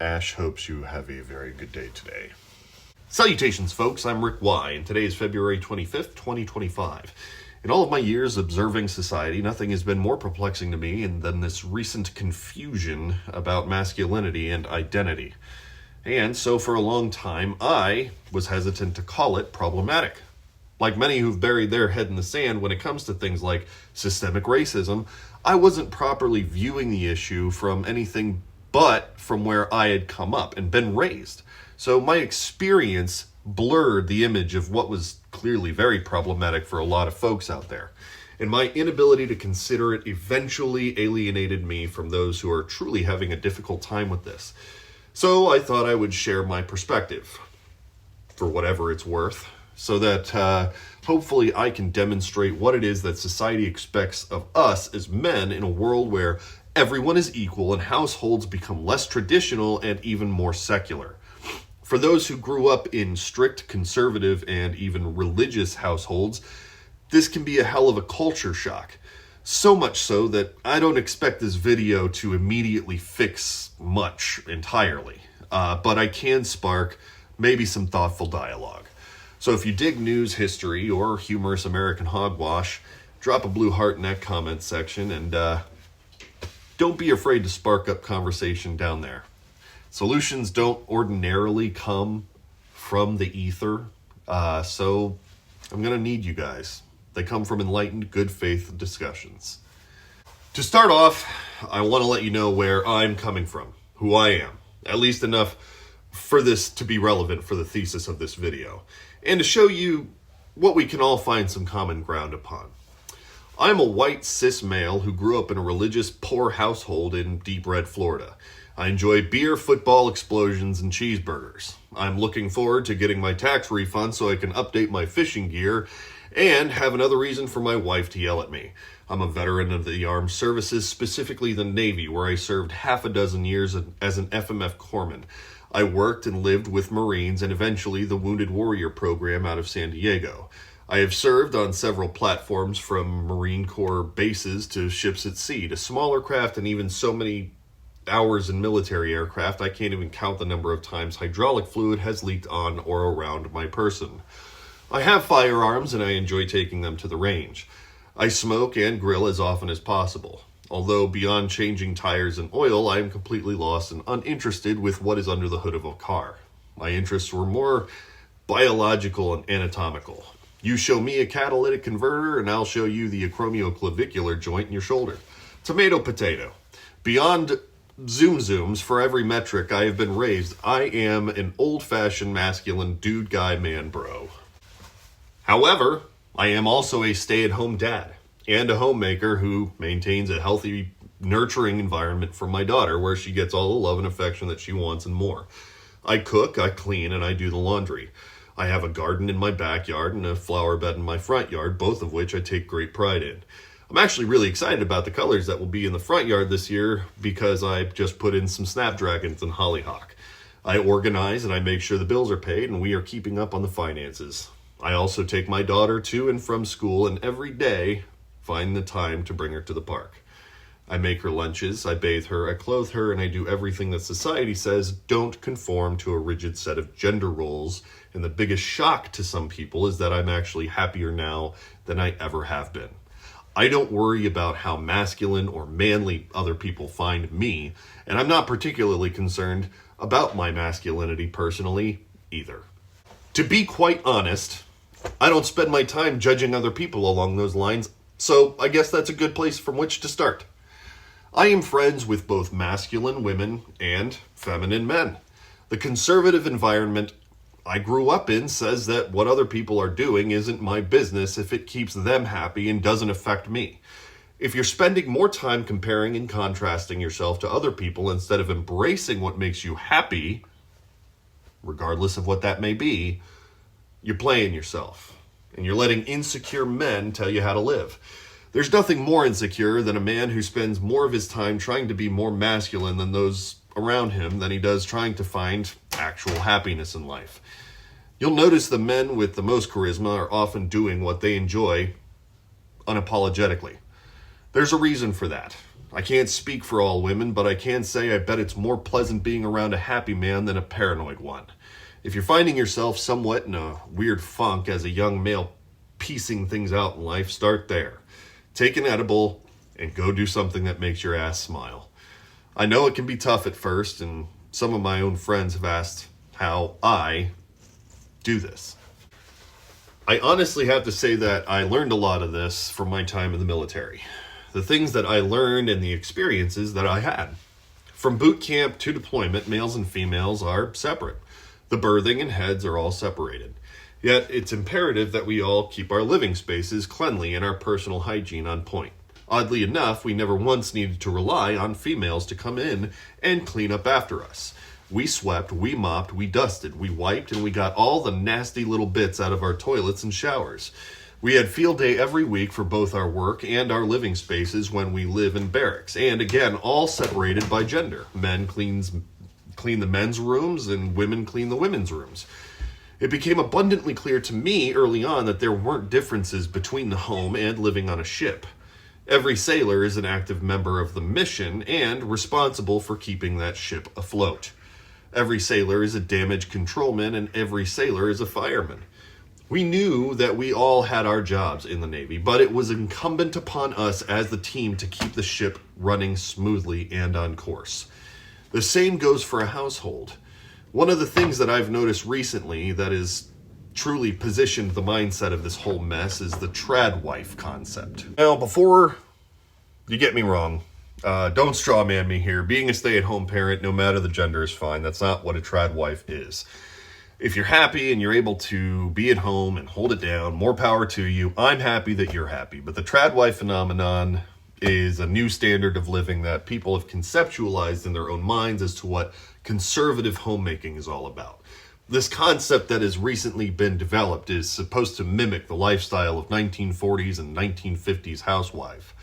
Ash hopes you have a very good day today. Salutations, folks. I'm Rick Y, and today is February 25th, 2025. In all of my years observing society, nothing has been more perplexing to me than this recent confusion about masculinity and identity. And so for a long time, I was hesitant to call it problematic. Like many who've buried their head in the sand when it comes to things like systemic racism, I wasn't properly viewing the issue from anything but from where I had come up and been raised. So my experience blurred the image of what was clearly very problematic for a lot of folks out there. And my inability to consider it eventually alienated me from those who are truly having a difficult time with this. So I thought I would share my perspective, for whatever it's worth, so that hopefully I can demonstrate what it is that society expects of us as men in a world where everyone is equal and households become less traditional and even more secular. For those who grew up in strict conservative and even religious households, this can be a hell of a culture shock. So much so that I don't expect this video to immediately fix much entirely, but I can spark maybe some thoughtful dialogue. So if you dig news, history, or humorous American hogwash, drop a blue heart in that comment section and don't be afraid to spark up conversation down there. Solutions don't ordinarily come from the ether, so I'm going to need you guys. They come from enlightened, good faith discussions. To start off, I want to let you know where I'm coming from, who I am, at least enough for this to be relevant for the thesis of this video, and to show you what we can all find some common ground upon. I'm a white cis male who grew up in a religious poor household in deep red Florida. I enjoy beer, football, explosions, and cheeseburgers. I'm looking forward to getting my tax refund so I can update my fishing gear and have another reason for my wife to yell at me. I'm a veteran of the armed services, specifically the Navy, where I served half a dozen years as an FMF corpsman. I worked and lived with Marines and eventually the Wounded Warrior program out of San Diego. I have served on several platforms from Marine Corps bases to ships at sea, to smaller craft, and even so many hours in military aircraft, I can't even count the number of times hydraulic fluid has leaked on or around my person. I have firearms and I enjoy taking them to the range. I smoke and grill as often as possible. Although beyond changing tires and oil, I am completely lost and uninterested with what is under the hood of a car. My interests were more biological and anatomical. You show me a catalytic converter and I'll show you the acromioclavicular joint in your shoulder. Tomato, potato. Beyond zooms, for every metric I have been raised, I am an old-fashioned masculine dude, guy, man, bro. However, I am also a stay-at-home dad and a homemaker who maintains a healthy, nurturing environment for my daughter where she gets all the love and affection that she wants and more. I cook, I clean, and I do the laundry. I have a garden in my backyard and a flower bed in my front yard, both of which I take great pride in. I'm actually really excited about the colors that will be in the front yard this year because I just put in some snapdragons and hollyhock. I organize and I make sure the bills are paid and we are keeping up on the finances. I also take my daughter to and from school and every day find the time to bring her to the park. I make her lunches, I bathe her, I clothe her, and I do everything that society says don't conform to a rigid set of gender roles. And the biggest shock to some people is that I'm actually happier now than I ever have been. I don't worry about how masculine or manly other people find me, and I'm not particularly concerned about my masculinity personally either. To be quite honest, I don't spend my time judging other people along those lines, so I guess that's a good place from which to start. I am friends with both masculine women and feminine men. The conservative environment I grew up in says that what other people are doing isn't my business if it keeps them happy and doesn't affect me. If you're spending more time comparing and contrasting yourself to other people instead of embracing what makes you happy, regardless of what that may be, you're playing yourself. And you're letting insecure men tell you how to live. There's nothing more insecure than a man who spends more of his time trying to be more masculine than those around him than he does trying to find actual happiness in life. You'll notice the men with the most charisma are often doing what they enjoy unapologetically. There's a reason for that. I can't speak for all women, but I can say I bet it's more pleasant being around a happy man than a paranoid one. If you're finding yourself somewhat in a weird funk as a young male piecing things out in life, start there. Take an edible and go do something that makes your ass smile. I know it can be tough at first, and some of my own friends have asked how I do this. I honestly have to say that I learned a lot of this from my time in the military. The things that I learned and the experiences that I had. From boot camp to deployment, males and females are separate. The birthing and heads are all separated. Yet it's imperative that we all keep our living spaces cleanly and our personal hygiene on point. Oddly enough, we never once needed to rely on females to come in and clean up after us. We swept, we mopped, we dusted, we wiped, and we got all the nasty little bits out of our toilets and showers. We had field day every week for both our work and our living spaces when we live in barracks, and again, all separated by gender. Men clean the men's rooms and women clean the women's rooms. It became abundantly clear to me early on that there weren't differences between the home and living on a ship. Every sailor is an active member of the mission and responsible for keeping that ship afloat. Every sailor is a damage controlman and every sailor is a fireman. We knew that we all had our jobs in the Navy, but it was incumbent upon us as the team to keep the ship running smoothly and on course. The same goes for a household. One of the things that I've noticed recently that has truly positioned the mindset of this whole mess is the trad wife concept. Now, before you get me wrong, don't strawman me here. Being a stay-at-home parent, no matter the gender, is fine. That's not what a trad wife is. If you're happy and you're able to be at home and hold it down, more power to you. I'm happy that you're happy. But the trad wife phenomenon is a new standard of living that people have conceptualized in their own minds as to what conservative homemaking is all about. This concept that has recently been developed is supposed to mimic the lifestyle of 1940s and 1950s housewife.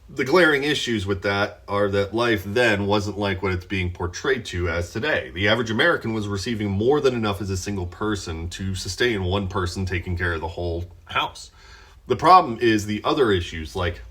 The glaring issues with that are that life then wasn't like what it's being portrayed to as today. The average American was receiving more than enough as a single person to sustain one person taking care of the whole house. The problem is the other issues like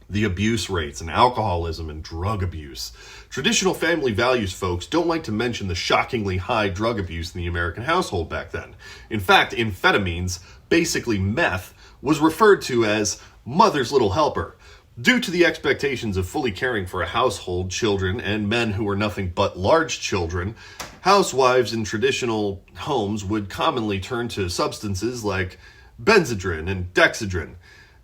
the abuse rates and alcoholism and drug abuse. Traditional family values folks don't like to mention the shockingly high drug abuse in the American household back then. In fact, amphetamines, basically meth, was referred to as mother's little helper. Due to the expectations of fully caring for a household, children, and men who were nothing but large children, housewives in traditional homes would commonly turn to substances like Benzedrine and Dexedrine.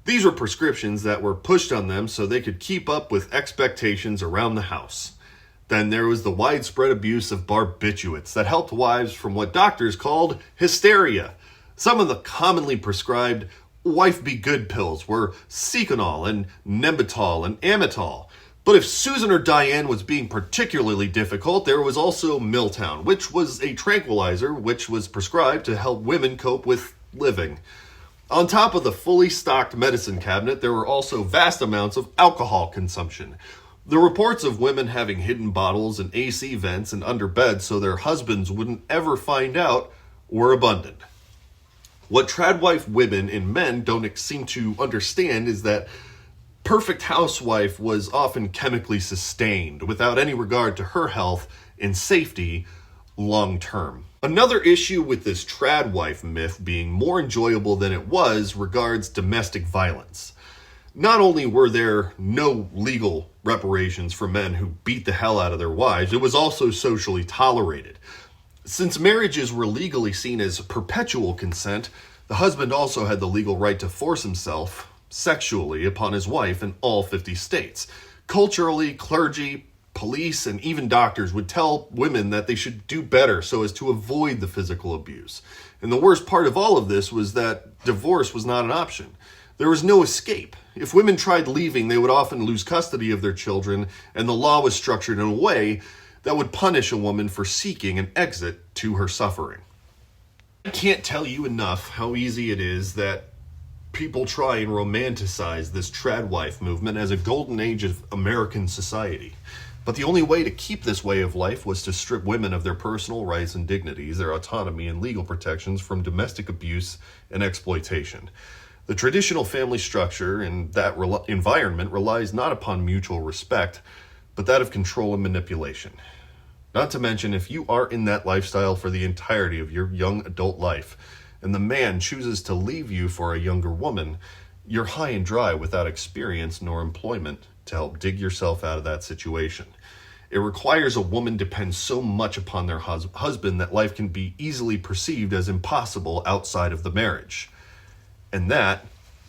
These were prescriptions that were pushed on them so they could keep up with expectations around the house. Then there was the widespread abuse of barbiturates that helped wives from what doctors called hysteria. Some of the commonly prescribed wife be good pills were Seconal and Nembutal and Amitol. But if Susan or Diane was being particularly difficult, there was also Miltown, which was a tranquilizer which was prescribed to help women cope with living. On top of the fully stocked medicine cabinet, there were also vast amounts of alcohol consumption. The reports of women having hidden bottles in AC vents and under beds so their husbands wouldn't ever find out were abundant. What tradwife women and men don't seem to understand is that perfect housewife was often chemically sustained without any regard to her health and safety long term. Another issue with this tradwife myth being more enjoyable than it was regards domestic violence. Not only were there no legal reparations for men who beat the hell out of their wives, it was also socially tolerated. Since marriages were legally seen as perpetual consent, the husband also had the legal right to force himself sexually upon his wife in all 50 states. Culturally, clergy, police, and even doctors would tell women that they should do better so as to avoid the physical abuse. And the worst part of all of this was that divorce was not an option. There was no escape. If women tried leaving, they would often lose custody of their children, and the law was structured in a way that would punish a woman for seeking an exit to her suffering. I can't tell you enough how easy it is that people try and romanticize this tradwife movement as a golden age of American society. But the only way to keep this way of life was to strip women of their personal rights and dignities, their autonomy and legal protections from domestic abuse and exploitation. The traditional family structure and that environment relies not upon mutual respect, but that of control and manipulation. Not to mention, if you are in that lifestyle for the entirety of your young adult life, and the man chooses to leave you for a younger woman, you're high and dry without experience nor employment to help dig yourself out of that situation. It requires a woman depend so much upon their husband that life can be easily perceived as impossible outside of the marriage. And that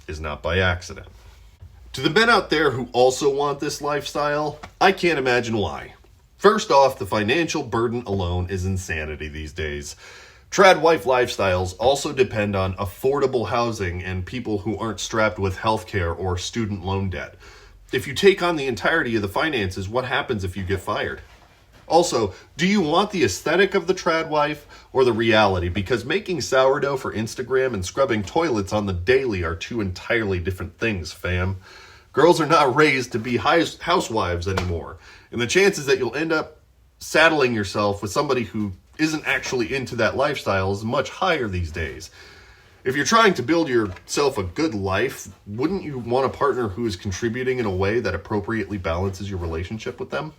is not by accident. To the men out there who also want this lifestyle, I can't imagine why. First off, the financial burden alone is insanity these days. Trad wife lifestyles also depend on affordable housing and people who aren't strapped with healthcare or student loan debt. If you take on the entirety of the finances, what happens if you get fired? Also, do you want the aesthetic of the trad wife or the reality? Because making sourdough for Instagram and scrubbing toilets on the daily are two entirely different things, fam. Girls are not raised to be housewives anymore, and the chances that you'll end up saddling yourself with somebody who isn't actually into that lifestyle is much higher these days. If you're trying to build yourself a good life, wouldn't you want a partner who is contributing in a way that appropriately balances your relationship with them?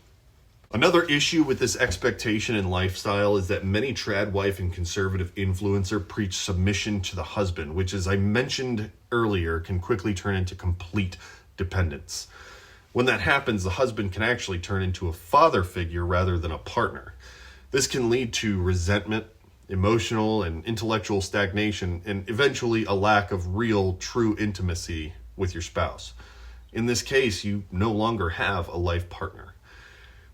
Another issue with this expectation and lifestyle is that many trad wife and conservative influencer preach submission to the husband, which, as I mentioned earlier, can quickly turn into complete dependence. When that happens, the husband can actually turn into a father figure rather than a partner. This can lead to resentment, emotional and intellectual stagnation, and eventually a lack of real, true intimacy with your spouse. In this case, you no longer have a life partner.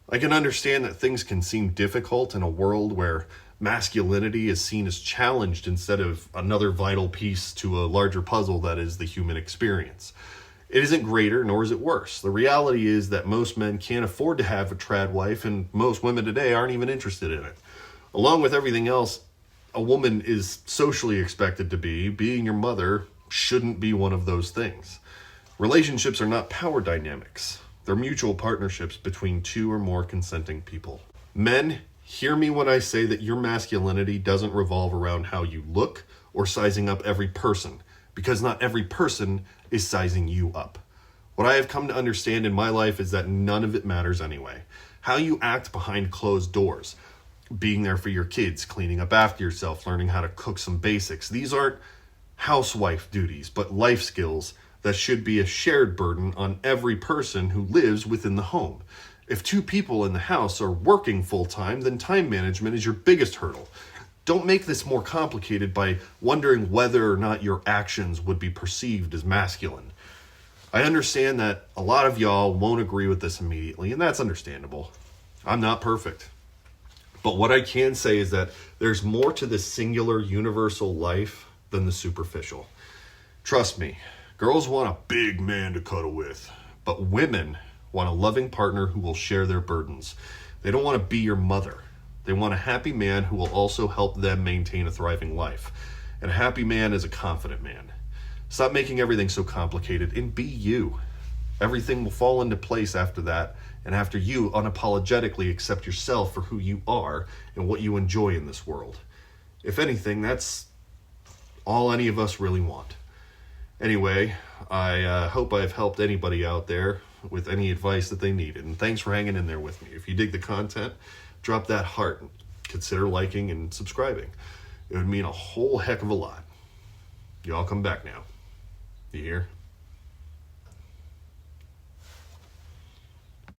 I can understand that things can seem difficult in a world where masculinity is seen as challenged instead of another vital piece to a larger puzzle that is the human experience. It isn't greater, nor is it worse. The reality is that most men can't afford to have a trad wife, and most women today aren't even interested in it. Along with everything else a woman is socially expected to be, being your mother shouldn't be one of those things. Relationships are not power dynamics. They're mutual partnerships between two or more consenting people. Men, hear me when I say that your masculinity doesn't revolve around how you look or sizing up every person, because not every person is sizing you up. What I have come to understand in my life is that none of it matters anyway. How you act behind closed doors, being there for your kids, cleaning up after yourself, learning how to cook some basics. These aren't housewife duties, but life skills that should be a shared burden on every person who lives within the home. If two people in the house are working full-time, then time management is your biggest hurdle. Don't make this more complicated by wondering whether or not your actions would be perceived as masculine. I understand that a lot of y'all won't agree with this immediately, and that's understandable. I'm not perfect. But what I can say is that there's more to this singular universal life than the superficial. Trust me, girls want a big man to cuddle with, but women want a loving partner who will share their burdens. They don't want to be your mother. They want a happy man who will also help them maintain a thriving life. And a happy man is a confident man. Stop making everything so complicated and be you. Everything will fall into place after that, and after you unapologetically accept yourself for who you are and what you enjoy in this world. If anything, that's all any of us really want. Anyway, I hope I've helped anybody out there with any advice that they needed. And thanks for hanging in there with me. If you dig the content, drop that heart and consider liking and subscribing. It would mean a whole heck of a lot. Y'all come back now. You hear?